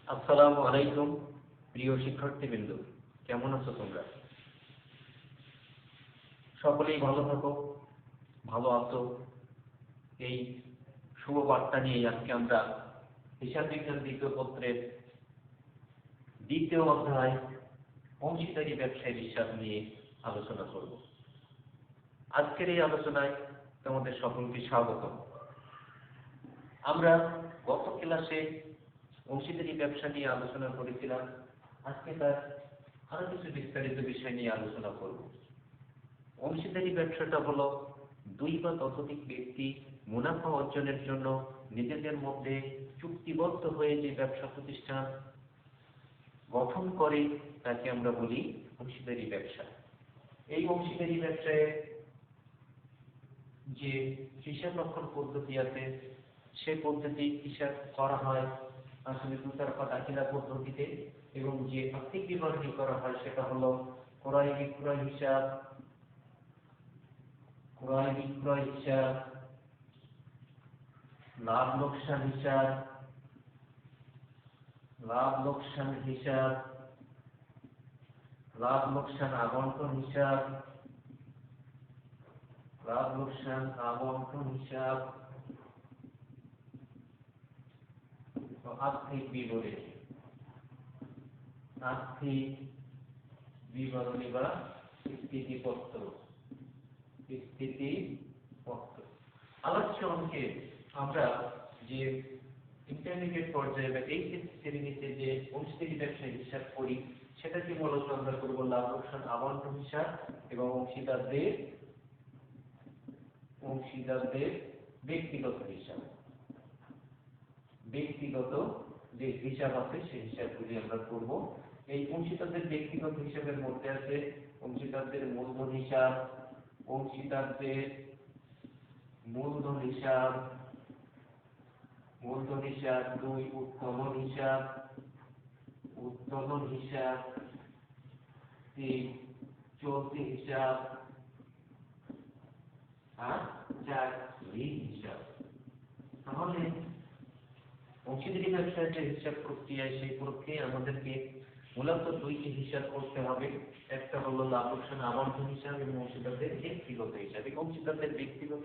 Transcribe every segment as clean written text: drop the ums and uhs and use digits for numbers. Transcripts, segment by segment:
আসসালামু আলাইকুম প্রিয় শিক্ষার্থীবৃন্দ, কেমন আছো তোমরা? সকলেই ভালো থাকো, ভালো আছো। এই শুভ বার্তা নিয়ে আজকে আমরা হিসাব বিজ্ঞান দ্বিতীয় পত্রের দ্বিতীয় অধ্যায় অংশীদারি ব্যবসায়ের হিসাব নিয়ে আলোচনা করব। আজকের এই আলোচনায় তোমাদের সকলকে স্বাগত। আমরা গত ক্লাসে অংশীদারি ব্যবসা নিয়ে আলোচনা করেছিলাম। আজকে তার আরো কিছু বিস্তারিত বিষয় নিয়ে আলোচনা করব। অংশীদারি ব্যবসাটা হলো দুই বা ততোধিক ব্যক্তি মুনাফা অর্জনের জন্য নিজেদের মধ্যে চুক্তিবদ্ধ হয়ে যে ব্যবসা প্রতিষ্ঠান গঠন করে তাকে আমরা বলি অংশীদারি ব্যবসা। এই অংশীদারি ব্যবসায় যে হিসাব রক্ষণ পদ্ধতি আছে সে পদ্ধতি হিসাব করা হয় আসলে দুতরফা দাখিলা পদ্ধতিতে, এবং যে আর্থিক বিবরণী করা হয় সেটা হলো ক্রয় বিক্রয় হিসাব, লাভ লোকসান হিসাব, লাভ লোকসান হিসাব, লাভ লোকসান আবন্টন হিসাব, লাভ লোকসান আবন্টন হিসাব, আর্থিক বিবরণী, আর্থিক বিবরণী বা স্থিতিপত্র। আলোচ্য অঙ্কে আমরা যে ইন্টারমিডিয়েট পর্যায়ে বা এইচএসসি শ্রেণীতে যে অংশীদারি ব্যবসায় হিসাব করি সেটাকে মূলত আমরা করবো লাভ লোকসান আবন্টন হিসাব এবং অংশীদারদের ব্যক্তিগত হিসাব। ব্যক্তিগত যে হিসাব আছে সেই হিসাবগুলি আমরা করব। এই অংশীদারদের ব্যক্তিগত হিসাবের মধ্যে আছে অংশীদারদের মূলধন হিসাব, অংশীদারদের মূলধন হিসাব, দুই উত্তোলন হিসাব, তিন চলতি হিসাব, আর চার ঋণ হিসাব। তাহলে অংশীদারি ব্যবসায় যে হিসাব প্রক্রিয়া সেই প্রক্রিয়ায় আমাদেরকে মূলত দুইটি হিসাব করতে হবে। একটা হলো লাভ লোকসান আবন্টন হিসাব এবং অংশীদারদের ব্যক্তিগত হিসাব। অংশীদারদের ব্যক্তিগত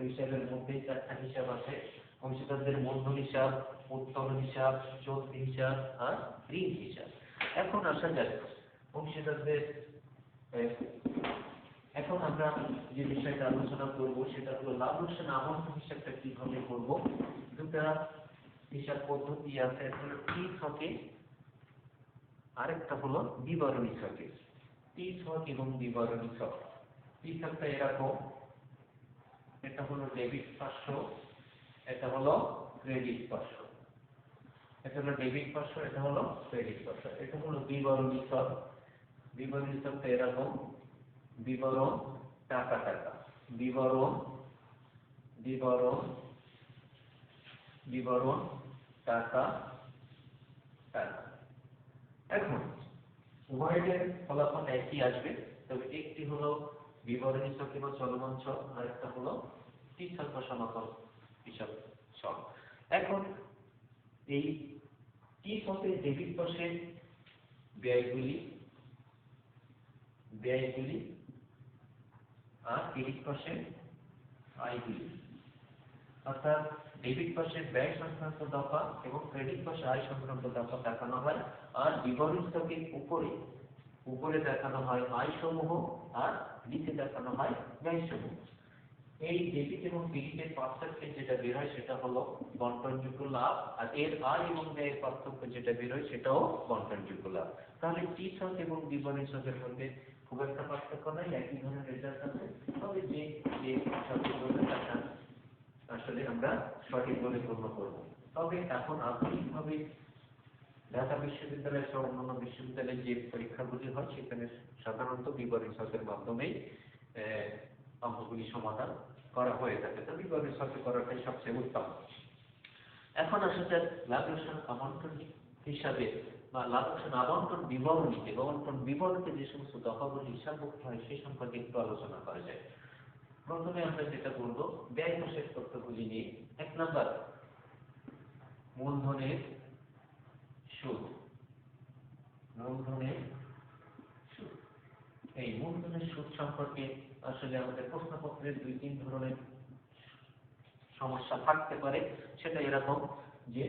হিসাবের মধ্যে চারটা হিসাব আছে: অংশীদারদের মূলধন হিসাব, উত্তোলন হিসাব, চলতি হিসাব আর ঋণ হিসাব। এখন আসা যাক অংশীদারদের। এখন আমরা যে বিষয়টা আলোচনা করব সেটা হলো লাভ লোকসান আবন্টন হিসাবটা কিভাবে করব। দুটা হিসাব পদ্ধতি আছে, একটা হলো টি ছকে, আরেকটা হলো বিবরণী ছকে। টি ছক এবং বিবরণী ছক। টি ছকটা এরকম, এটা হলো ডেবিট 500, এটা হলো ক্রেডিট 500, এটা হলো ডেবিট 500, এটা হলো ক্রেডিট 500। এটা হলো বিবরণী ছক। বিবরণী ছকটা এরকম: বিবরণ টাকা টাকা, বিবরণ টাকা টাকা। এখন উভয়ের ফলাফল একই আসবে, তবে একটি হলো বিবরণী ছক বা চলমান ছক, আর একটা হলো টি ছক বা সমাকল হিসাব ছক। এখন এই টি ছকে ডেবিট পাশে ব্যয়গুলি আর ক্রেডিট পাশে আয়গুলি, অর্থাৎ ডেবিট পাশে ব্যয় সংক্রান্ত দফা এবং ক্রেডিট পাশে আয় সংক্রান্ত দফা দেখানো হয়। আর বিবরণী ছকের উপরে দেখানো হয় আয় সমূহ আর নিচে দেখানো হয় ব্যয় সমূহ। এই ডেবিট এবং ক্রেডিটের পার্থক্য যেটা বের হয় সেটা হলো বন্টনযোগ্য লাভ, আর এর আয় এবং ব্যয়ের পার্থক্য যেটা বের হয় সেটাও বন্টনযোগ্য লাভ। তাহলে টি ছক এবং বিবরণী ছকের মধ্যে খুব একটা পার্থক্য নাই, একই ধরনের রেজাল্ট আছে। তবে যে আসলে আমরা সঠিকভাবে পূর্ণ করব। তবে এখন আধুনিকভাবে ঢাকা বিশ্ববিদ্যালয় সহ অন্যান্য বিশ্ববিদ্যালয়ে যে পরীক্ষাগুলি হয় সেখানে সাধারণত বিবরণী ছকের মাধ্যমেই অঙ্কগুলি সমাধান করা হয়ে থাকে। তো বিবরণী ছকে করাটাই সবচেয়ে উত্তম। এখন আসা যাক লাভ লোকসান আবন্টন হিসাবে বা লাভ লোকসান আবন্টন বিবরণীতে যে সমস্ত দফাগুলি হিসাবভুক্ত হয় সেই সম্পর্কে একটু আলোচনা করা যায়। প্রথমে আমরা যেটা করব ব্যয় কোষের তথ্যগুলি নিয়ে। 1 নাম্বার, মূলধনের সুদ, মূলধনের সুদ। এই মূলধনের সুদ সম্পর্কে আসলে আমাদের প্রশ্নপত্রের 2-3 ধরনের সমস্যা থাকতে পারে। সেটা এরকম যে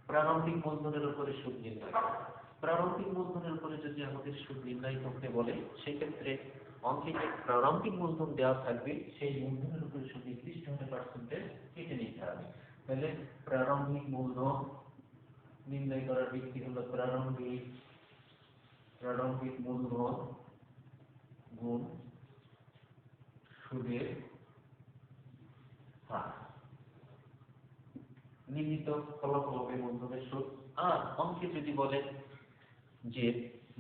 প্রারম্ভিক মূলধনের উপরে সুদ নির্ণয় করা। প্রারম্ভিক মূলধনের উপরে যদি আমাদের সুদ নির্ণয় করতে বলে, সেক্ষেত্রে অঙ্কে যে প্রারম্ভিক মূলধন দেওয়া থাকবে সেই মূলধনের উপরে সুদ নির্দিষ্ট হারে পার্সেন্টেজ কেটে নিতে হবে। তাহলে প্রারম্ভিক মূলধন নির্ণয় করার ভিত্তি হলো প্রারম্ভিক মূলধন গুণ সুদের হার। নির্ণীত ফলাফল হবে মূলধনের সুদ। আর অঙ্কে যদি বলে যে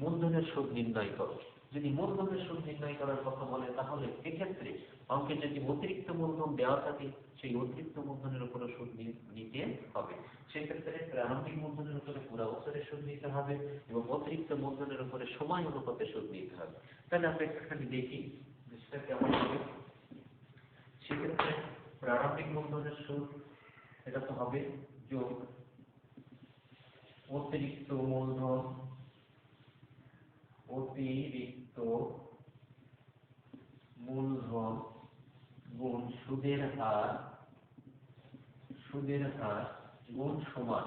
মূলধনের সুদ নির্ণয় করো, যদি মূলধনের সুদ নির্ণয় করার কথা বলে, তাহলে এক্ষেত্রে অঙ্কে যদি অতিরিক্ত মূলধন দেওয়া থাকে, সেই অতিরিক্ত মূলধনের উপরে সুদ নিতে হবে। সেক্ষেত্রে প্রারম্ভিক মূলধনের উপরে পুরো বছরের সুদ নিতে হবে এবং অতিরিক্ত মূলধনের উপরে সময় অনুপাতে সুদ নিতে হবে। তাহলে আমরা একটুখানি দেখি সেটা কেমন হবে। সেক্ষেত্রে প্রারম্ভিক মূলধনের সুদ এটা তো হবে যোগ অতিরিক্ত মূলধন গুণ সুদের হার গুণ সমান।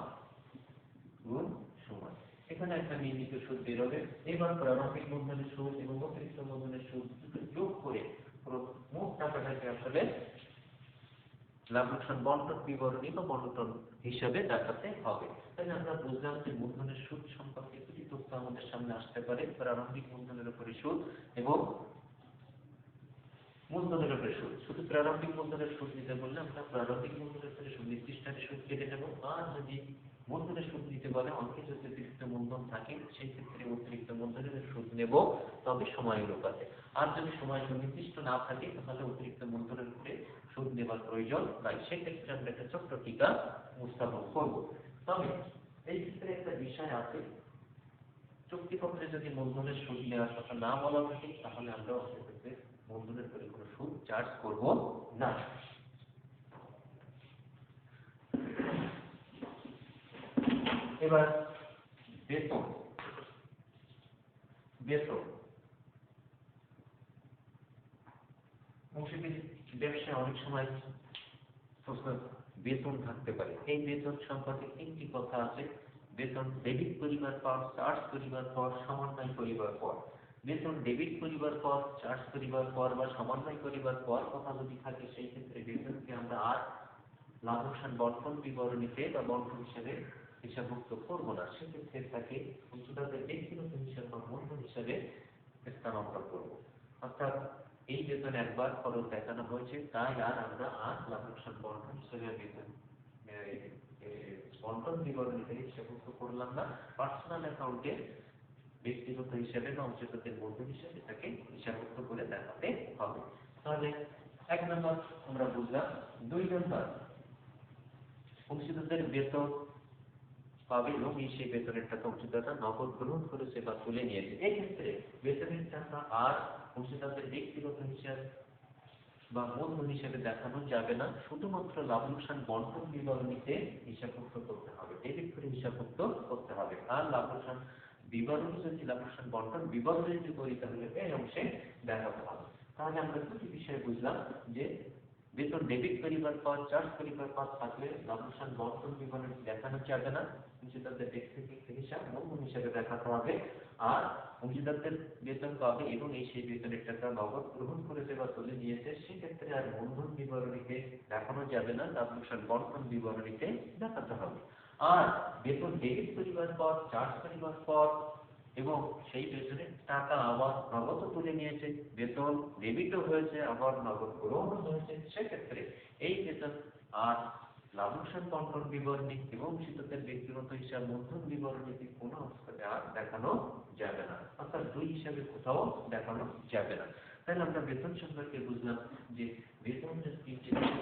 এখানে একটা নির্ণীত সুদ বেরোবে। এবার প্রারম্ভিক মূলধনের সুদ এবং অতিরিক্ত মূলধনের সুদ দুটো যোগ করে পুরো মোট টাকাটাকে আসলে লাভ লোকসান বন্টন বিবরণী বা বন্টন হিসাবে দেখাতে হবে। তাহলে আমরা বুঝলাম যে মূলধনের সুদ সম্পর্কে দুটি তথ্য আমাদের সামনে আসতে পারে, প্রারম্ভিক মূলধনের উপরে সুদ এবং মূলধনের উপরে সুদ। শুধু প্রারম্ভিক মূলধনের সুদ নিতে বললে আমরা প্রারম্ভিক মূলধনের উপরে সুদ নির্দিষ্ট হারে সুদ কেটে নেব। আর যদি মূলধনের সুদ নিতে বলে অঙ্কে যদি অতিরিক্ত মূলধন থাকে, সেই ক্ষেত্রে অতিরিক্ত মূলধনের সুদ নেব, তবে সময় অনুপাতে। আর যদি সময় সুনির্দিষ্ট না থাকে, তাহলে অতিরিক্ত মূলধনের উপরে সুদ নেবার প্রয়োজন নাই। সেক্ষেত্রে আমরা একটা ছোট্ট টিকা উপস্থাপন করব। তবে এই ক্ষেত্রে একটা বিষয় আছে, চুক্তিপত্রে যদি মূলধনের সুদ নেওয়ার কথা না বলা থাকে, তাহলে আমরা সেক্ষেত্রে মূলধনের উপরে কোনো সুদ চার্জ করব না। এবার বেতন। ব্যবসায় অনেক সময় বেতন থাকতে পারে। এই বেতন সম্পর্কে 3টি কথা আছে। বেতন ডেবিট করিবার পর, চার্জ করিবার পর, সমন্বয় করিবার পর। বেতন ডেবিট করিবার পর, চার্জ করিবার পর বা সমন্বয় করিবার পর কথা যদি থাকে, সেই ক্ষেত্রে বেতনকে আমরা আর লাভ লোকসান বন্টন বিবরণীতে বা বন্টন হিসেবে হিসাবভুক্ত করবো না। সেক্ষেত্রে তাকে অংশীদারদের ব্যক্তিগত হিসাব বা মূলধন হিসাবে স্থানান্তর করবো। অর্থাৎ এই বেতন একবার খরচ দেখানো হয়েছে, তাই আর আমরা লাভ লোকসান বন্টন হিসেবে বেতন বন্টন বিবরণীতে হিসাবভুক্ত করলাম না। পার্সোনাল অ্যাকাউন্টে ব্যক্তিগত হিসাবে বা অংশীদারদের মূলধন হিসাবে তাকে হিসাবভুক্ত করে দেখাতে হবে। তাহলে 1 নম্বর আমরা বুঝলাম। 2 নম্বর, অংশীদারদের বেতন পাবে এবং সেই বেতনের টাকা অংশীদাররা নগদ গ্রহণ করেছে বা তুলে নিয়েছে। এই ক্ষেত্রে বেতনের টাকা আর অংশীদারদের ব্যক্তিগত হিসাব বা মূলধন হিসেবে দেখানো যাবে না, শুধুমাত্র লাভ লোকসান বন্টন বিবরণীতে হিসাবভুক্ত করতে হবে, ডেবিট করে হিসাবভুক্ত করতে হবে। আর লাভ লোকসান বিবরণী যদি লাভ লোকসান বন্টন বিবরণী যদি করি, তাহলে এই অংশে দেখাতে হবে। তাহলে আমরা দুটি বিষয় বুঝলাম যে বেতন ডেবিট করিবার পর, চার্জ করিবার পর থাকলে লাভ লোকসান বন্টন বিবরণী দেখানো যাবে না, অংশীদারদের ব্যক্তিগত হিসাব মূলধন হিসেবে দেখাতে হবে। আর অংশীদারদের বেতন পাবে এবং সেই বেতনের টাকা নগদ গ্রহণ করেছে বা তুলে নিয়েছে, সেক্ষেত্রে আর মূলধন বিবরণীতে দেখানো যাবে না, লাভ লোকসান বন্টন বিবরণীতে দেখাতে হবে। আর বেতন ডেবিট করিবার পর, চার্জ করিবার পর এবং সেই বেতনের টাকা আবার নগদ তুলে নিয়েছে, বেতন ডেবিটও হয়েছে আবার নগদ গ্রহণ হয়েছে, সেক্ষেত্রে এই বেতন আর লাভ লোকসান বন্টন বিবরণী এবং অংশীদারদের ব্যক্তিগত হিসাব মূলধন বিবরণীতে কোনো অবস্থাতে আর দেখানো যাবে না। অর্থাৎ দুই হিসাবে কোথাও দেখানো যাবে না। তাহলে আমরা বেতন সম্পর্কে বুঝলাম যে বেতন যদি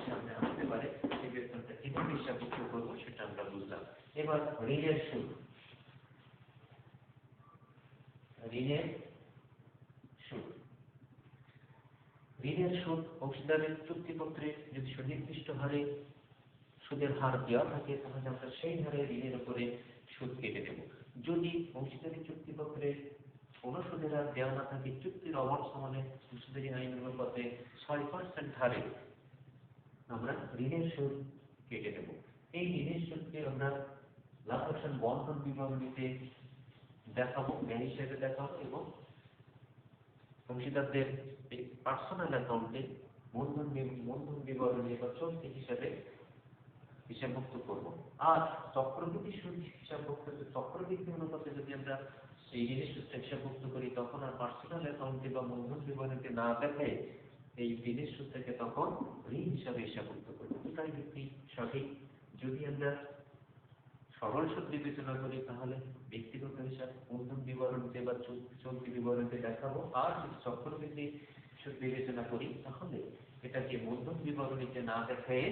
সামনে আসতে পারে, সেই বেতনটা কিভাবে হিসাবভুক্ত করবো সেটা আমরা বুঝলাম। এবার ঋণের সুদ। ঋণের সুদ অংশীদারের চুক্তিপত্রে যদি সুনির্দিষ্ট হারে সুদের হার দেওয়া থাকে তাহলে আমরা সেই হারে ঋণের উপরে সুদ কেটে দেব। যদি অংশীদারি চুক্তিপত্রে কোনো সুদের হার দেওয়া না থাকে, চুক্তির অবর্তমানে অংশীদারি আইন অনুপাতে 6% হারে আমরা ঋণের সুদ কেটে দেব। এই ঋণের সুদকে আমরা লাভ লোকসান বন্টন বিবরণীতে দেখাবো, ব্যয় হিসেবে দেখাবো এবং অংশীদারদের পার্সোনাল অ্যাকাউন্টে মূলধন বিবরণী বা চলতি হিসাবে হিসাবভুক্ত করব। আর চক্রবৃদ্ধি সুদ হিসাবভুক্ত, চক্রবৃদ্ধি অনুপাতে যদি আমরা এই ঋণের সুদটা হিসাবভুক্ত করি তখন আর পার্সোনাল অ্যাকাউন্টে বা মূলধন বিবরণীতে না দেখায় এই ঋণের সুদটাকে তখন ঋণ হিসাবে হিসাবভুক্ত করব। এটাই যুক্তি সঠিক। যদি আমরা সরল সুদ বিবেচনা করি তাহলে ব্যক্তিগত হিসাব মূলধন বিবরণীতে বা চলতি বিবরণীতে দেখাবো। আর যদি চক্রবৃদ্ধি সুদ বিবেচনা করি তাহলে এটাকে মূলধন বিবরণীতে না দেখায়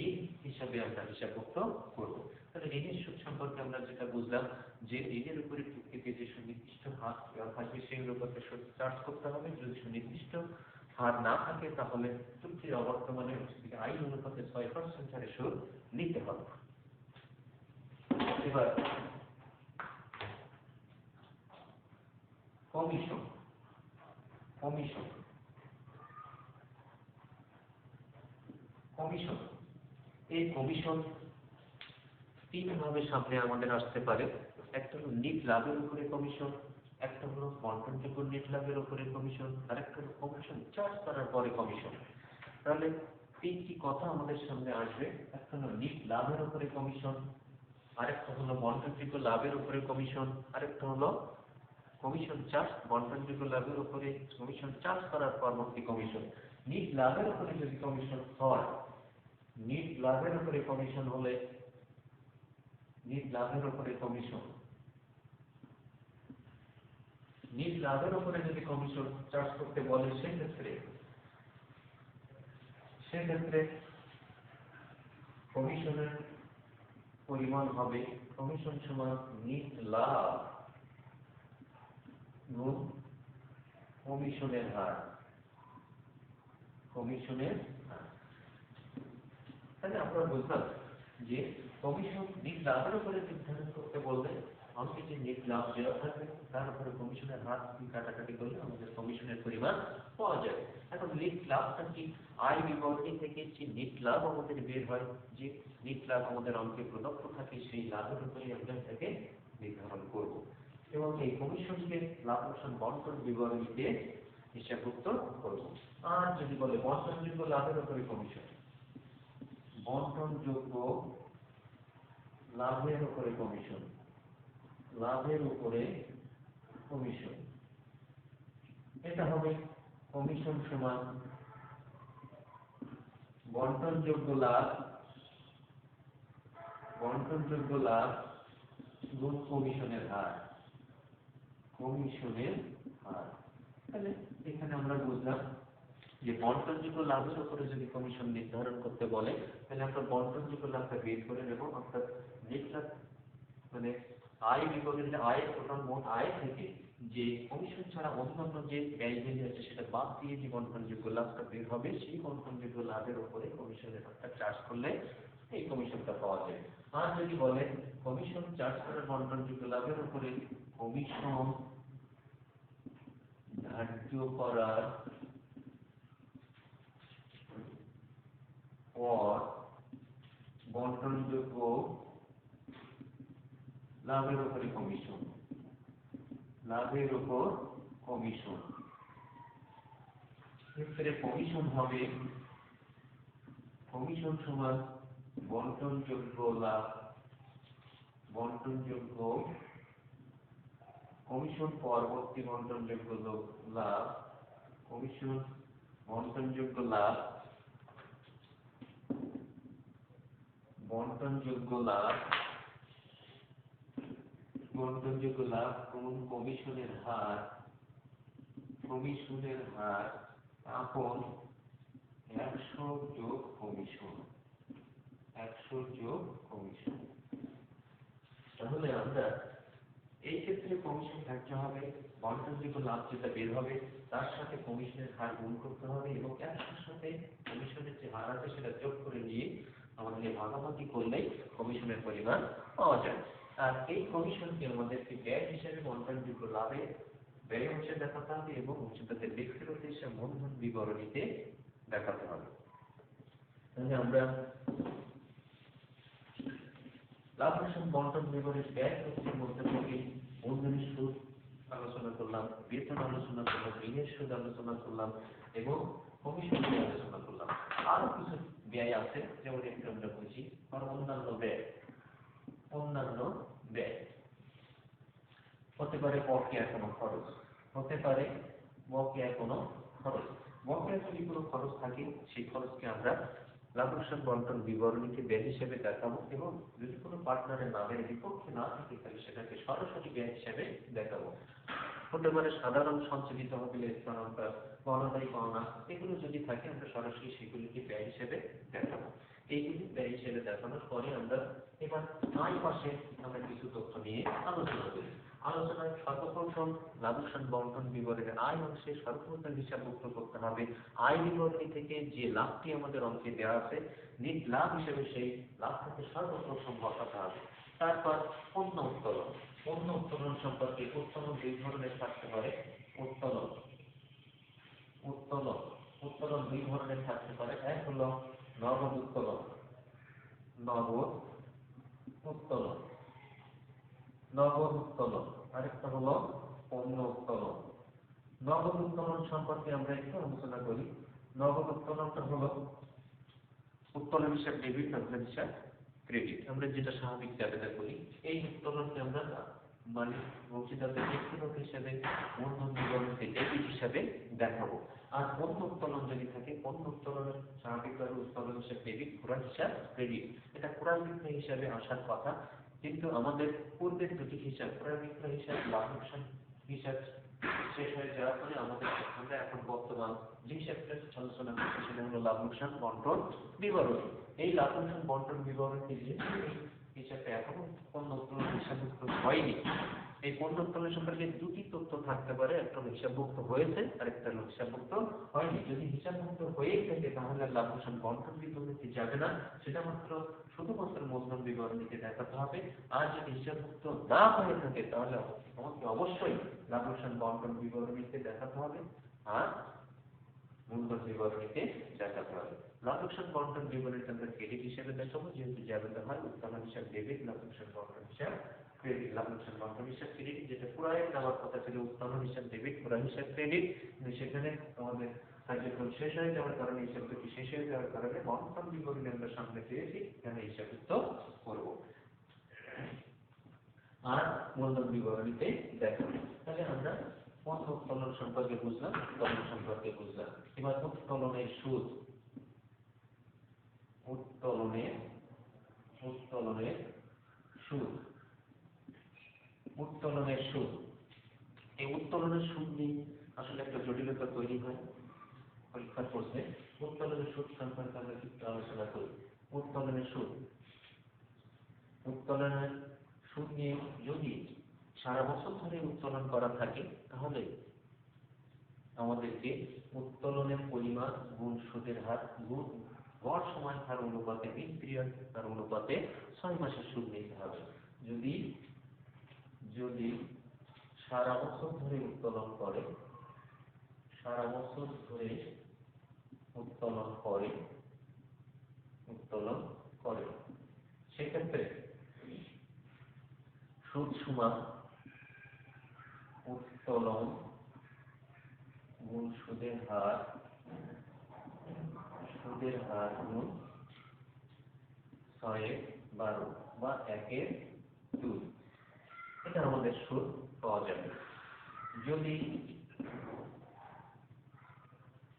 ঋণ হিসাবে আমরা হিসাবভুক্ত করবো। তাহলে ঋণের সুদ সম্পর্কে আমরা যেটা বুঝলাম যে ঋণের উপরে চুক্তিতে যে সুনির্দিষ্ট হার দেওয়া থাকবে সেই অনুপাতে সুদ চার্জ করতে হবে। যদি সুনির্দিষ্ট হার না থাকে তাহলে চুক্তির অবর্তমানে আইন অনুপাতে 6% হারে সুদ নিতে হবে। এবার কমিশন কমিশন কমিশন এই কমিশন তিন ভাবে সামনে আমাদের আসতে পারে। একটা হলো নিট লাভের উপরে কমিশন, একটা হলো বন্টনযোগ্য নিট লাভের উপরে কমিশন, আর একটা হলো কমিশন চার্জ করার পরে কমিশন। তাহলে তিনটি কথা আমাদের সামনে আসবে। একটা হলো নিট লাভের উপরে কমিশন, আরেকটা হলো বন্টনযোগ্য লাভের উপরে কমিশন, আরেকটা হলো কমিশন চার্জ বন্টনযোগ্য লাভের উপরে কমিশন চার্জ করার পরবর্তী কমিশন। নিট লাভের উপরে যদি কমিশন হয়, নিট লাভের উপরে কমিশন হলে নিট লাভের উপরে কমিশন নিট লাভের উপরে যদি কমিশন চার্জ করতে বলে সেক্ষেত্রে কমিশনের পরিমাণ হবে কমিশন সমান নিট লাভ গুণ কমিশনের হার। তাহলে আমরা বুঝলাম যে কমিশন নিট লাভের উপরে নির্ধারণ করতে বললে আমাকে যে নিট লাভ দেওয়া থাকবে তার উপরে কমিশনের হার কাটাকাটি করলে আমাদের কমিশনের পরিমাণ পাওয়া যাবে। এখন নিট লাভটা কি আয় বিবরণী থেকে যে নিট লাভ আমাদের বের হয়, যে নিট লাভ আমাদের অঙ্কে প্রদত্ত থাকে সেই লাভের উপরে আমরা এটাকে নির্ধারণ করব এবং এই কমিশনকে লাভ লোকসান বন্টন বিবরণীতে হিসাবভুক্ত করব। আর যদি বলে বন্টনযোগ্য লাভের উপরে কমিশন, বন্টনযোগ্য লাভের উপরে কমিশন, লাভের উপরে কমিশন, এটা হবে কমিশন সমান বন্টনযোগ্য লাভ গুণ কমিশনের হার। তাহলে এখানে আমরা বুঝলাম যে বন্টনযোগ্য লাভের উপরে যদি কমিশন নির্ধারণ করতে বলে তাহলে আমরা বন্টনযোগ্য লাভটা বের করে নেব, অর্থাৎ নেট লাভ মানে আয় বিবরণীতে আয়ের টোটাল মোট আয় থেকে যে কমিশন ছাড়া অন্যান্য যে ব্যয়গুলি আছে সেটা বাদ দিয়ে যে বন্টনযোগ্য লাভটা বের হবে সেই বন্টনযোগ্য লাভের উপরে কমিশনের হারটা চার্জ করলে এই কমিশনটা পাওয়া যায়। আর যদি বলে কমিশন চার্জ করার বন্টনযোগ্য লাভের উপরে কমিশন ধার্য করার পর বন্টনযোগ্য লাভের উপরে কমিশন, ক্ষেত্রে কমিশন হবে কমিশন সমান বন্টনযোগ্য কমিশন পরবর্তী বন্টনযোগ্য লাভ, কমিশন বন্টনযোগ্য লাভ কোন কমিশনের হার আপন 100 যোগ কমিশন। তাহলে আমরা এই ক্ষেত্রে কমিশন ধার্য হবে বন্টনযোগ্য লাভ যেটা বের হবে তার সাথে কমিশনের হার গুণ করতে হবে এবং 100 সাথে কমিশনের যে হার আছে সেটা যোগ করে নিয়ে আমাদের ভাগে ভাগাভাগি করলেই কমিশনের পরিমাণ পাওয়া যায়। আর এই কমিশনকে আমাদেরকে ব্যয় হিসেবে বন্টন যোগ্য লাভে ব্যয় অংশে দেখাতে হবে এবং তাদের ব্যক্তিগত হিসাব মূলধন বিবরণীতে দেখাতে হবে। তাহলে আমরা লাভ লোকসান বন্টন বিবরণীর ব্যয় তথ্যের মধ্যে থেকে মূলধনের সুদ আলোচনা করলাম, বেতন আলোচনা করলাম, ঋণের সুদ আলোচনা করলাম এবং কমিশন আলোচনা করলাম। আরো কিছু ব্যয় আছে, যেমন একটু আমরা বুঝি অন্যান্য ব্যয়। অন্যান্য ব্যয় হতে পারে বকেয়া কোনো খরচ, হতে পারে বকেয়া কোনো খরচ। বকেয়া যদি কোনো খরচ থাকে সেই খরচকে আমরা লাভ লোকসান বন্টন বিবরণীতে ব্যয় হিসেবে দেখাবো এবং যদি কোনো পার্টনারের নামের বিপক্ষে না থাকে তাহলে সেটাকে সরাসরি ব্যয় হিসেবে দেখাবো। হতে পারে সাধারণ সঞ্চালিত তহবিলের স্থানান্তর, অনাদায়ী পাওনা, এগুলো যদি থাকে আমরা সরাসরি সেগুলিকে ব্যয় হিসেবে দেখাবো। এইগুলি ব্যয় হিসেবে দেখানোর পরে আমরা এবার আয় পাশে আমরা কিছু তথ্য নিয়ে আলোচনা করি। আলোচনায় সর্বপ্রথম লাভ লোকসান বন্টন বিবরণের আয় অংশে সর্বপ্রথম হিসাবভুক্ত করতে হবে আয় বিবরণী থেকে যে লাভটি আমাদের অঙ্কে দেওয়া আছে নিট লাভ হিসেবে সেই লাভটাকে সর্বপ্রথম বসাতে হবে। তারপর পণ্য উত্তোলন। পণ্য উত্তোলন সম্পর্কে উত্তোলন দুই ধরনের থাকতে পারে। উত্তোলন উত্তোলন উত্তোলন দুই ধরনের থাকতে পারে। এক হলো নগদ উত্তোলন, নগদ উত্তোলন, নগদ উত্তোলন। আরেকটা হলো পণ্য উত্তোলন। নগদ উত্তোলন সম্পর্কে আমরা একটু আলোচনা করি। নগদ উত্তোলনটা হলো উত্তোলন হিসাব ডেবিট, নগদ হিসাব ক্রেডিট। আমরা যেটা স্বাভাবিক জাবেদা করি, এই উত্তোলনকে আমরা মালিক অংশীদারদের ব্যক্তিগত হিসাবে মূলধন বিবরণীতে ডেবিট হিসাবে দেখাবো। আর পণ্য উত্তোলন যদি থাকে, পণ্য উত্তোলনের স্বাভাবিকভাবে উত্তোলন হিসাব ডেবিট, ক্রয় হিসাব ক্রেডিট। এটা ক্রয় বিক্রয় হিসাবে আসার কথা, কিন্তু আমাদের পূর্বের দুটি হিসাব ক্রয় বিক্রয় হিসাব, লাভ লোকসান হিসাব শেষ হয়ে যাওয়ার পরে আমরা এখন বর্তমান যে হিসাবটা আলোচনা করছি সেটা হলো লাভ লোকসান বন্টন বিবরণী। এই লাভ লোকসান বন্টন বিবরণী যে হিসাবে এখনো পণ্য উত্তোলন হিসাবভুক্ত হয়নি, এই পণ্য উত্তোলন সম্পর্কে দুটি তথ্য থাকতে পারে, একটা হিসাবভুক্ত হয়েছে আর একটা হিসাবভুক্ত হয়নি। যদি হিসাবভুক্ত হয়ে থাকে তাহলে লাভ লোকসান বন্টন বিবরণীতে যাবে না, সেটা শুধুমাত্র মূলধন বিবরণীতে দেখাতে হবে। আর যদি হিসাবভুক্ত না হয়ে থাকে তাহলে আমাকে অবশ্যই লাভ লোকসান বন্টন বিবরণীতে দেখাতে হবে আর মূলধন বিবরণীতে দেখাতে হবে। লাভ লোকসান বন্টন বিবরণীতে আমরা ক্রেডিট হিসেবে দেখাবো, যেহেতু জাবেদা হয় উত্তোলন হিসাব ডেবিট, লাভ লোকসান বন্টন হিসাব ক্রেডিট। লাভ লোকসান বন্টন হিসাব ক্রেডিট, যেটা ক্রয়ের দেওয়ার কথা ছিল উত্তোলন হিসাব ডেবিট, ক্রয় হিসাব ক্রেডিট, কিন্তু সেখানে আমাদের কার্যক্রম শেষ হয়ে যাওয়ার কারণে, হিসাবটি শেষ হয়ে যাওয়ার কারণে বন্টন বিবরণী আমরা সামনে পেয়েছি, এখানে হিসাবযুক্ত করবো আর মূলধন বিবরণীতে দেখাবো। তাহলে আমরা পণ্য উত্তোলন সম্পর্কে বুঝলাম, উত্তোলন সম্পর্কে বুঝলাম। এবার উত্তোলনের সুদ। উত্তোলনের উত্তোলনের সুদ উত্তোলনের সুদ। এই উত্তোলনের সুদ নিয়ে আসলে একটা জটিলতা তৈরি হয় পরীক্ষার প্রশ্নে। উত্তোলনের সুদ সম্পর্কে আমরা একটু আলোচনা করি। উত্তোলনের সুদ। উত্তোলনের সুদ নিয়ে যদি সারা বছর ধরে উত্তোলন করা থাকে তাহলে আমাদেরকে উত্তোলনের পরিমাণ গুণ সুদের হার গুণ গড় সময় হার অনুপাতে মিন পিরিয়ড হার অনুপাতে 6 মাসের সুদ নিতে হবে। যদি যদি সারা বছর ধরে উত্তোলন করে, সারা বছর ধরে উত্তোলন করে সেক্ষেত্রে সুদ সমান উত্তোলন গুণ সুদের হার গুণ 6/12 বা 1/2, এটা আমাদের সুদ পাওয়া যাবে। যদি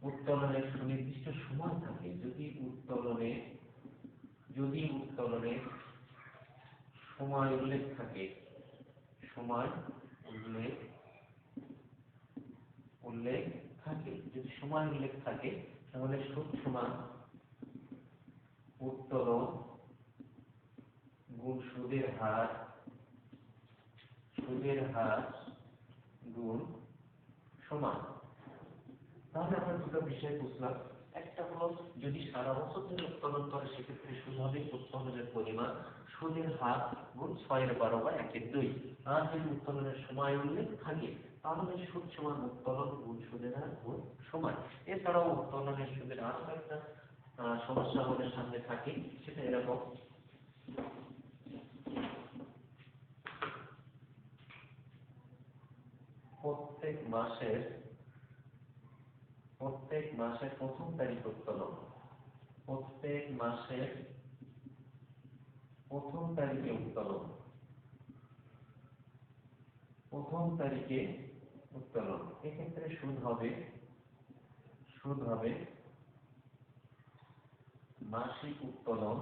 উত্তোলনের সুনির্দিষ্ট সময় থাকে, যদি উত্তোলনের সময় উল্লেখ থাকে, যদি সময় উল্লেখ থাকে তাহলে সুদ সমান উত্তোলন গুণ সুদের হার গুণ সমান। তাহলে আমরা দুটো বিষয় বুঝলাম। একটা হলো যদি সারা বছর ধরে উত্তোলন করে সেক্ষেত্রে সুদ হবে উত্তোলনের পরিমাণ সুদের হার গুণ 6/12 বা 1/2। আর যদি উত্তোলনের সময় উল্লেখ থাকে তাহলে সুদ সমান উত্তোলন গুণ সুদের হার গুণ সময়। এছাড়াও উত্তোলনের সুদের আরো একটা সমস্যা আমাদের সামনে থাকে, সেটা এরকম প্রত্যেক মাসের প্রথম তারিখ উত্তোলন, প্রত্যেক মাসের প্রথম তারিখে উত্তোলন, এক্ষেত্রে সুদ হবে মাসিক উত্তোলন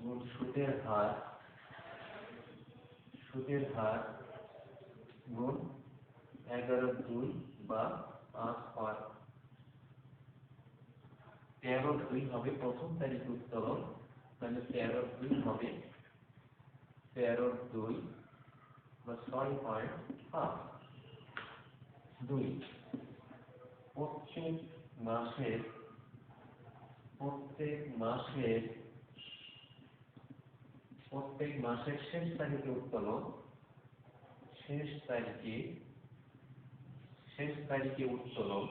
গুণ সুদের হার গুণ 11/2 বা 5/5। 13/2 হবে প্রথম তারিখে উত্তোলন, তাহলে 13/2 হবে 13/2 বা 6.5। প্রত্যেক মাসের শেষ তারিখে উত্তোলন, শেষ তারিখে উত্তোলন,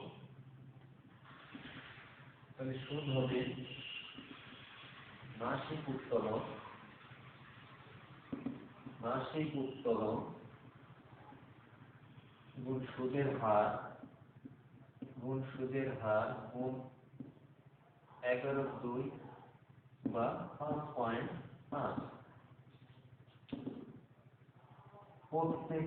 তাহলে সুদ হবে মাসিক উত্তোলন গুণ সুদের হার গুণ 11/2 বা 5.5। প্রত্যেক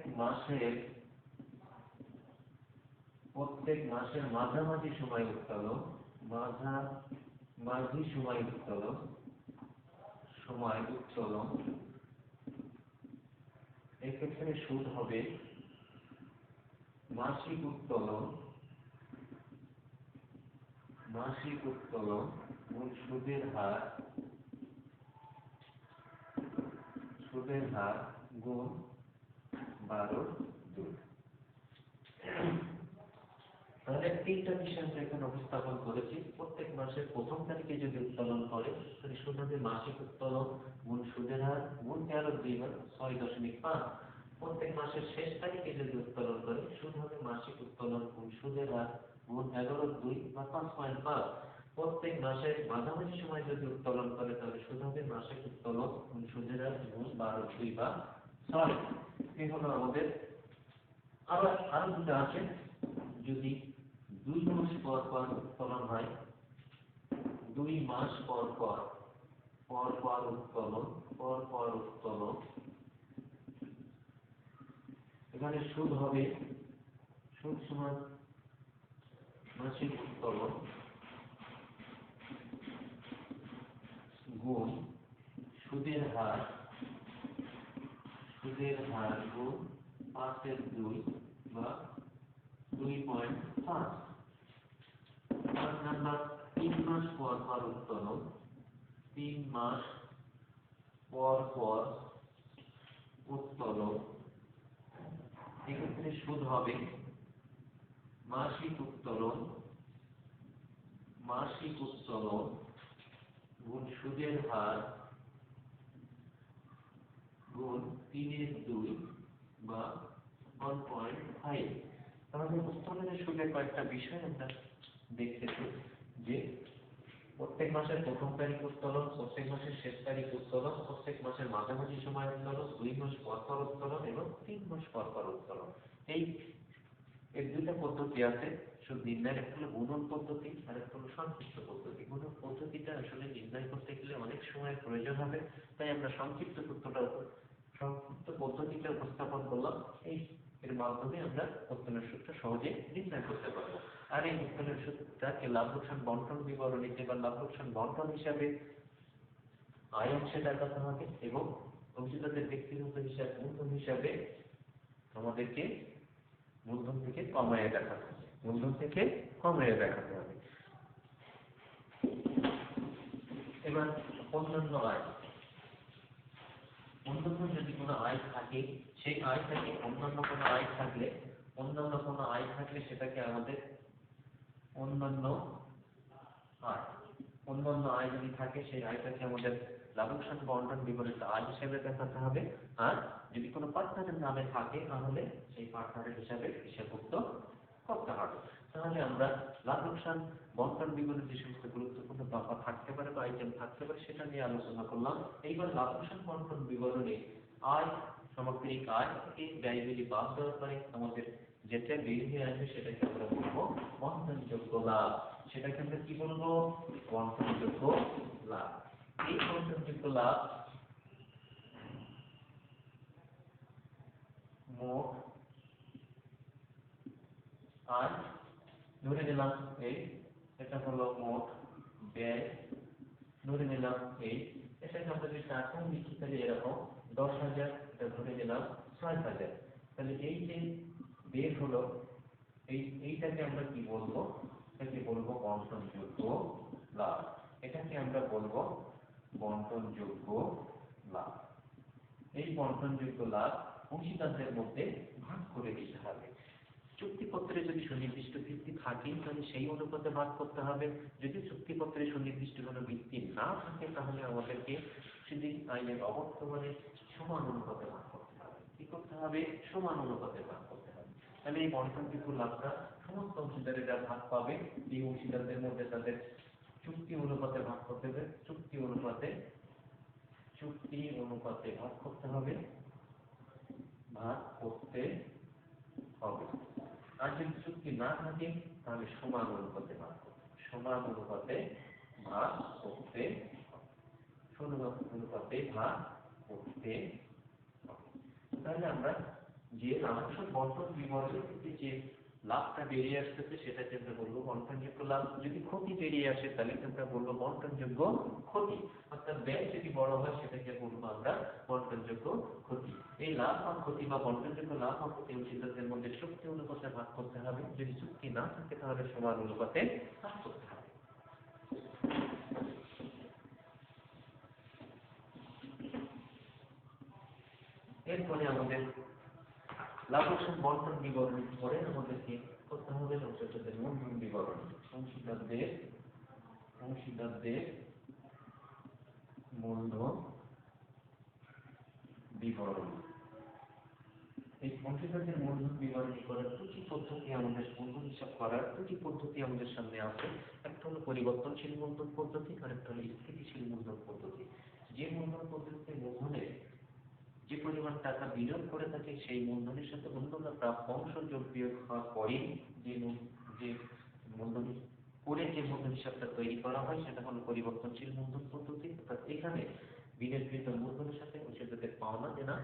মাসের মাঝামাঝি সময় উত্তোলন, এক্ষেত্রে সুদ হবে মাসিক উত্তোলন গুণ সুদের হার গুণ 12/2। তাহলে তিনটা বিষয় আমরা এখানে উপস্থাপন করেছি। প্রত্যেক মাসের প্রথম তারিখে যদি উত্তোলন করে তাহলে সুদ হবে মাসিক উত্তোলন গুণ সুদের হার গুণ 13/2 বা 6.5। প্রত্যেক মাসের শেষ তারিখে যদি উত্তোলন করে সুদ হবে মাসিক উত্তোলন গুণ সুদের হার গুণ 11/2 বা 5.5। প্রত্যেক মাসের মাঝামাঝি সময় যদি উত্তোলন করে তাহলে সুদ হবে মাসিক উত্তোলন গুণ সুদের হার গুণ 12/2 বা 6। এই হলো আমাদের। আরো দুটো আছে, যদি 2 মাস পর উত্তোলন হয়, 2 মাস পর উত্তোলন, এখানে সুদ সমান মাসিক উত্তোলন গুণ সুদের হার গুণ 5/2 বা 2.5। 3 মাস পর উত্তোলন, 3 মাস পর উত্তোলন, এক্ষেত্রে সুদ হবে মাসিক উত্তোলন গুণ সুদের হার গুণ 3/2 বা 1.5। তাহলে উত্তোলনের সুদের কয়েকটা বিষয় আমরা দেখতেছি, যে প্রত্যেক মাসের প্রথম তারিখ উত্তোলন, প্রত্যেক মাসের শেষ তারিখ উত্তোলন, প্রত্যেক মাসের মাঝামাঝি সময় উত্তোলন, 2 মাস পর উত্তোলন এবং 3 মাস পর উত্তোলন। এর দুইটা পদ্ধতি আছে সুদ নির্ণয়ের, একটা হলো গুণন পদ্ধতি আর একটা হলো সংক্ষিপ্ত পদ্ধতি। গুণন পদ্ধতিটা আসলে নির্ণয় করতে গেলে অনেক সময়ের প্রয়োজন হবে, তাই আমরা সংক্ষিপ্ত পদ্ধতিটা উপস্থাপন করলাম। এর মাধ্যমে আমরা উত্তোলনের সূত্র সহজে নির্ণয় করতে পারবো। আর এই উত্তোলনের সূত্রটাকে লাভ লোকসান বন্টন বিবরণীতে বা লাভ লোকসান বন্টন হিসাবে আয় অংশে দেখাতে হবে এবং অংশীদারদের ব্যক্তিগত হিসাব মূলধন হিসাবে আমাদেরকে মূলধন থেকে কমায় দেখাতে হবে। এবার অন্যান্য আয়, অন্যান্য যদি কোনো আয় থাকে, সেই আয় থেকে অন্যান্য কোনো আয় থাকলে অন্যান্য কোনো আয় থাকলে সেটাকে আমাদের অন্যান্য আয়, অন্যান্য আয় যদি থাকে সেই আয়টাকে আমাদের লাভ লোকসান বন্টন বিবরণীতে আয় হিসেবে দেখাতে হবে। আর যদি কোনো পার্টনারের নামে থাকে তাহলে সেই পার্টনারের হিসাবে হিসাবভুক্ত করতে হবে। তাহলে আমরা লাভ লোকসান বন্টন বিবরণী যে সমস্ত গুরুত্বপূর্ণ দফা থাকতে পারে বা আইটেম থাকতে পারে সেটা নিয়ে আলোচনা করলাম। এইবার লাভ লোকসান বন্টন বিবরণী আয়, সামগ্রিক আয় থেকে ব্যয়গুলি বাদ দেওয়ার পরে আমাদের যেটা বেরিয়ে আসবে সেটাকে আমরা বলবো বন্টনযোগ্য লাভ। সেটাকে আমরা কি বলবো? বন্টনযোগ্য লাভ। এই বন্টনযোগ্য লাভ মোট আয় ধরে নিলাম এই, এটা হলো মোট ব্যয় ধরে নিলাম এই, এটাকে আমরা যদি টাকা লিখি তাহলে এরকম 10,000, এটা ধরে নিলাম 6,000। তাহলে এই যে বের হলো এইটাকে আমরা কি বলবো? এটাকে বলবো বন্টনযোগ্য লাভ। এটাকে আমরা বলবো বন্টনযোগ্য লাভ। এই বন্টনযোগ্য লাভ অংশীদারদের মধ্যে ভাগ করে দিতে হবে। চুক্তিপত্রে যদি সুনির্দিষ্ট ভিত্তি থাকে তাহলে সেই অনুপাতে ভাগ করতে হবে। যদি চুক্তিপত্রে সুনির্দিষ্ট কোনো ভিত্তি না থাকে তাহলে আমাদেরকে যদি আইনের অবর্তমানে সমান অনুপাতে ভাগ করতে হবে। কি করতে হবে? সমান অনুপাতে ভাগ করতে হবে। তাহলে এই বন্টনযোগ্য লাভটা সমস্ত অংশীদারেরা ভাগ পাবে। এই অংশীদারদের মধ্যে তাদের চুক্তি অনুপাতে ভাগ করতে হবে, চুক্তি অনুপাতে ভাগ করতে হবে, ভাগ করতে হবে। আর যদি চুক্তি না থাকে তাহলে সমান অনুপাতে ভাগ করতে হবে, সমান অনুপাতে ভাগ করতে হবে, সমান অনুপাতে ভাগ করতে হবে। তাহলে আমরা যে লাভসান বন্টন বিবরণী থেকে যে লাভটা বেরিয়ে আসতেছে সেটাকে আমরা বলবো বন্টনযোগ্য লাভ। যদি ক্ষতি বেরিয়ে আসে তাহলে আমরা বলবো বন্টনযোগ্য ক্ষতি। অর্থাৎ ব্যয় যদি বড় হয় সেটাকে বলবো আমরা বন্টনযোগ্য ক্ষতি। এই লাভ বা ক্ষতি বা বন্টনযোগ্য লাভ বা ক্ষতি অংশীদারদের মধ্যে চুক্তি অনুপাতে ভাগ করতে হবে। যদি চুক্তি না থাকে তাহলে সমান অনুপাতে ভাগ করতে হবে। এরপরে আমাদের লাভ লোকসান বন্টন বিবরণী পরে আমাদেরকে করতে হবে অংশীদারদের মূলধন বিবরণী। অংশীদারদের মূলধন বিবরণী। এই অংশীদারদের মূলধন বিবরণী করার দুটি পদ্ধতি, আমাদের মূলধন হিসাব করার দুটি পদ্ধতি আমাদের সামনে আছে। একটা হলো পরিবর্তনশীল মূলধন পদ্ধতি আর একটা হলো স্থিতিশীল মূলধন পদ্ধতি। যে মূলধন পদ্ধতিতে মূলধনে যে পরিমাণ টাকা বিনিয়োগ করে থাকে সেই মূলধনের সাথে অন্যান্য প্রাপ্য অংশ যোগ বিয়োগ হওয়ার পরে যে মূলধন করে যে মূলধন হিসাবটা তৈরি করা হয় সেটা হলো পরিবর্তনশীল মূলধন পদ্ধতি। অর্থাৎ এখানে বিনিয়োগকৃত মূলধনের সাথে অংশীদারদের পাওনা দেনা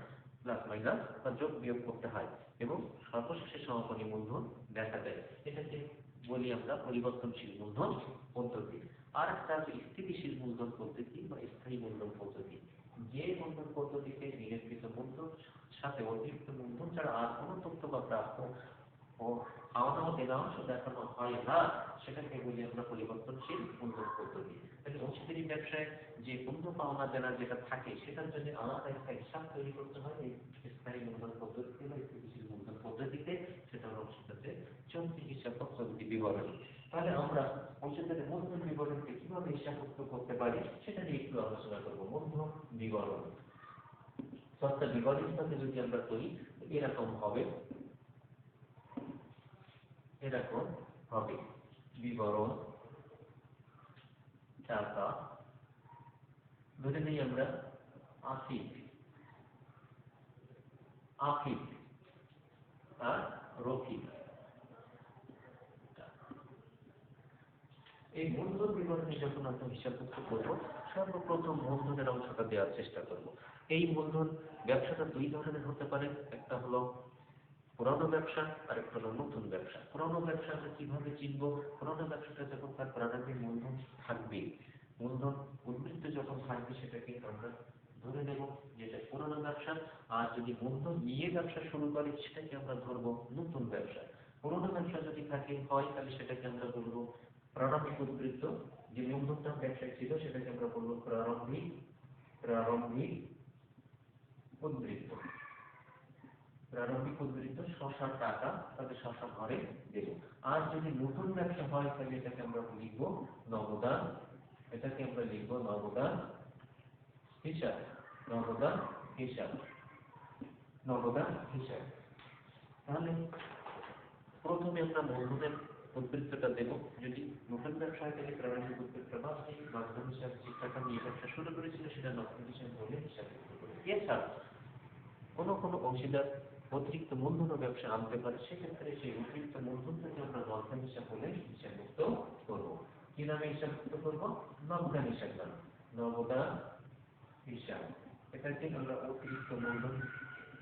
প্লাস মাইনাস বা যোগ বিয়োগ করতে হয় এবং সর্বশেষে সমাপনী মূলধন দেখা দেয়। এটাকে বলি আমরা পরিবর্তনশীল মূলধন পদ্ধতি। আর একটা আছে স্থিতিশীল মূলধন পদ্ধতি বা স্থায়ী মূলধন পদ্ধতি। যে মূলধন পদ্ধতিতে বিনিয়োগকৃত মূলধন সাথে অতিরিক্ত মূলধন ছাড়া আর কোনো তথ্য বা প্রাপ্য ও পাওনা ও দেনা অংশ দেখানো হয় না সেটাকে বলি আমরা পরিবর্তনশীল মূলধন পদ্ধতি। তাহলে অংশীদারি ব্যবসায় যে অন্য পাওনা দেনা যেটা থাকে সেটার জন্য আলাদা একটা হিসাব তৈরি করতে হয় এই স্থায়ী মূলধন পদ্ধতিতে বা স্থিতিশীল মূলধন পদ্ধতিতে। সেটা হলো অংশীদারদের চলতি হিসাব পদ্ধতি বিবরণী। তাহলে আমরা অংশীদারদের মূলধন বিবরণীকে কিভাবে হিসাবভুক্ত করতে পারি সেটা নিয়ে একটু আলোচনা করবো। মূলধন বিবরণ সস্তা বিবরণীর সাথে যদি আমরা করি এরকম হবে, এরকম হবে বিবরণ টাকা ধরে নেই আমরা আফিক আর রফিক। এই মূলধন বিবরণী যখন আমরা হিসাবভুক্ত করবো সর্বপ্রথম মূলধনের অংশটা দেওয়ার চেষ্টা করব। এই মূলধন ব্যবসাটা দুই ধরনের হতে পারে, একটা হলো পুরানো ব্যবসা আর একটা হলো নতুন ব্যবসা। পুরানো ব্যবসা আমরা কিভাবে চিনব? পুরানো ব্যবসাটা যখন তার প্রারম্ভিক মূলধন থাকবে, মূলধন উদ্বৃত্ত যখন থাকবে সেটাকে আমরা ধরে নেব যেটা পুরানো ব্যবসা। আর যদি মূলধন নিয়ে ব্যবসা শুরু করে সেটাকে আমরা ধরবো নতুন ব্যবসা। পুরোনো ব্যবসা যদি থাকে হয় তাহলে সেটাকে আমরা বলবো প্রারম্ভিক উদ্বৃত্ত। যে মূলধনটা ব্যবসায় ছিল সেটাকে আমরা বলবো প্রারম্ভিক উদ্বৃত্ত। প্রারম্ভিক উদ্ধৃত শশা টাকা, তাহলে শশা ঘরে দেব। আর যদি নতুন ব্যবসা হয় তাহলে এটাকে আমরা লিখব নগদান, এটাকে আমরা লিখব নগদান হিসাব, নগদান হিসাব, নগদান হিসাব। তাহলে প্রথমে আমরা মূলধনের উদ্বৃত্তটা দেব। যদি নতুন ব্যবসা হয় তাহলে প্রারম্ভিক উদ্বৃত্ত বা সেই নগদান হিসাব যে টাকা নিয়ে ব্যবসা শুরু করেছিল সেটা নগদান হিসাব বলে হিসাব করব। এছাড়া কোনো কোনো অংশীদার অতিরিক্ত মূলধন ব্যবসা আনতে পারে, সেক্ষেত্রে সেই অতিরিক্ত মূলধন থেকে আমরা নগদান হিসাব বলে হিসাবভুক্ত করব। কি নামে হিসাবভুক্ত করব? নগদান হিসাব নামে, নগদান হিসাব। এটাকে আমরা অতিরিক্ত মূলধন,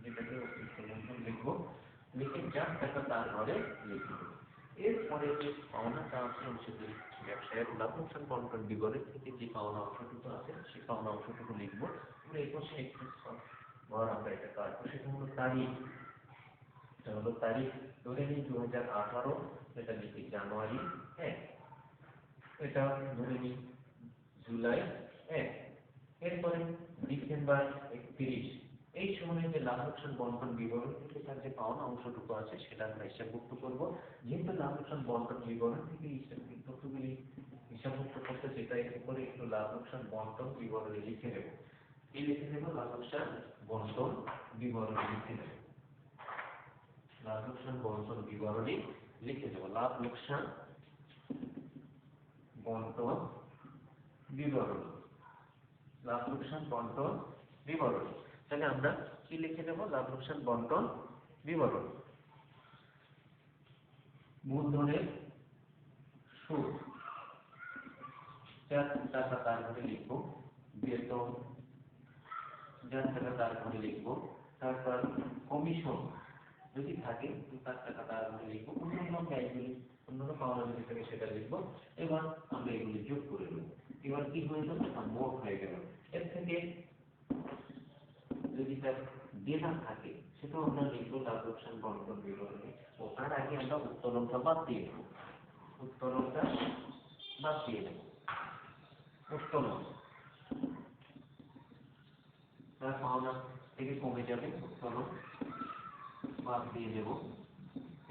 যেটাকে অতিরিক্ত মূলধন লিখব, লিখে যার টাকা তার ঘরে লিখব। এরপরে যে পাওনাটা আছে অংশীদারি ব্যবসায়ের লাভ লোকসান বন্টন বিবরণ থেকে যে পাওনা অংশটুকু আছে সেই পাওনা অংশটুকু লিখবো। আমরা এরপর সেই ঘর আমরা এটা কাটবো। সেটা হলো তারিখ, এটা হলো তারিখ। ধরে নিই 2018, এটা লিখি জানুয়ারি 1, এটা ধরে নিই জুলাই 1, এরপরে ডিসেম্বর 31। এই সময়ে যে লাভ লোকসান বন্টন বিবরণ থেকে তার যে পাওনা অংশটুকু আছে সেটা আমরা হিসাবভুক্ত করব। যেহেতু লাভ লোকসান বন্টন বিবরণ থেকে তথ্যগুলি হিসাবভুক্ত করতে, সেটা এর উপরে একটু লাভ লোকসান বন্টন বিবরণী লিখে নেব। কি লিখে নেব? লাভ লোকসান বন্টন বিবরণী লিখে নেব, লাভ লোকসান বন্টন বিবরণী লিখে নেব, লাভ লোকসান বন্টন বিবরণী, লাভ লোকসান বন্টন বিবরণী। তাহলে আমরা কি লিখে নেব? লাভ লোকসান বন্টন বিবরণী। মূলধনের সুদ, যার টাকা তার ঘরে লিখব, বেতন যার টাকা তার ঘরে লিখব, তারপর কমিশন যদি থাকে তার টাকা তার ঘরে লিখব, অন্যান্য ব্যয়গুলি, অন্যান্য পাওনা যদি থাকে সেটা লিখব। এবার আমরা এগুলি যোগ করে নেব। এবার কি হয়ে গেল? মোট হয়ে গেল। এর থেকে যদি তার দেনা থাকে সেটাও আমরা লিখবো লাভ লোকসান বন্টন বিবরণী। ও তার আগে আমরা উত্তোলনটা বাদ দিয়ে দেবো, উত্তোলনটা বাদ দিয়ে দেব। উত্তোলন তার পাওনা থেকে কমে যাবে, উত্তোলন বাদ দিয়ে দেব।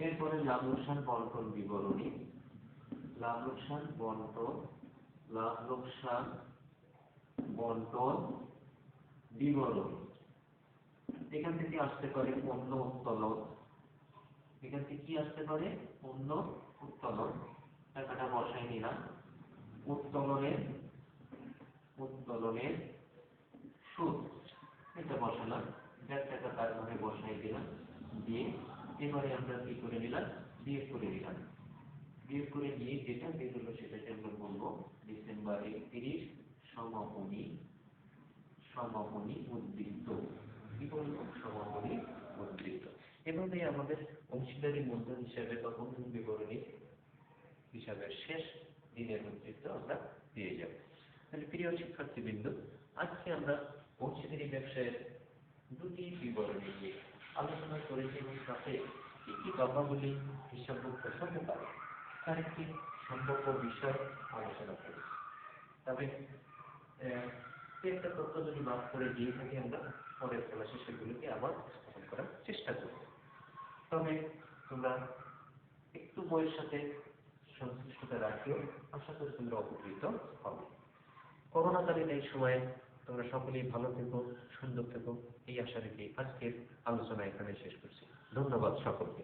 এরপরে লাভ লোকসান বন্টন বিবরণী, লাভ লোকসান বন্টন, লাভ লোকসান বন্টন বিবরণী। এখান থেকে আসতে পারে পণ্য উত্তোলন, এখান থেকে কি আসতে পারে? পণ্য উত্তোলন, টাকাটা বসাই নিলাম। উত্তোলনের, উত্তোলনের সুদ, এটা বসালাম, যার টাকা তার ঘরে বসাই দিলাম, দিয়ে এবারে আমরা কি করে নিলাম? বিয়োগ করে নিলাম। বিয়োগ করে নিয়ে যেটা বেরোলো সেটাকে আমরা বলবো ডিসেম্বর 31 সমাপনী, সমাপনী উদ্বৃত্ত। কি বলবো? সমাপনী উদ্বৃত্ত। এভাবে আমাদের অংশীদারি মূলধন হিসাবে বা মূলধন বিবরণী হিসাবের শেষ দিনের উদ্বৃত্ত আমরা পেয়ে যাব। তাহলে প্রিয় শিক্ষার্থীবৃন্দ, আজকে আমরা অংশীদারি ব্যবসায়ের দুটি বিবরণী নিয়ে আলোচনা করেছি এবং সাথে কি কি দফাগুলি হিসাবভুক্ত হতে পারে তার একটি সম্ভাব্য বিষয় আলোচনা করেছি। তবে একটা তথ্য যদি বাদ করে দিয়ে থাকি আমরা পরের ক্লাসে সেগুলোকে আবার উপস্থাপন করার চেষ্টা করব। তবে তোমরা একটু বইয়ের সাথে সংশ্লিষ্টতা রাখিও, আশা করি তোমরা উপকৃত হবে। করোনাকালীন এই সময়ে তোমরা সকলেই ভালো থেকো, সুন্দর থেকো, এই আশা রেখে আজকের আলোচনা এখানে শেষ করছি। ধন্যবাদ সকলকে।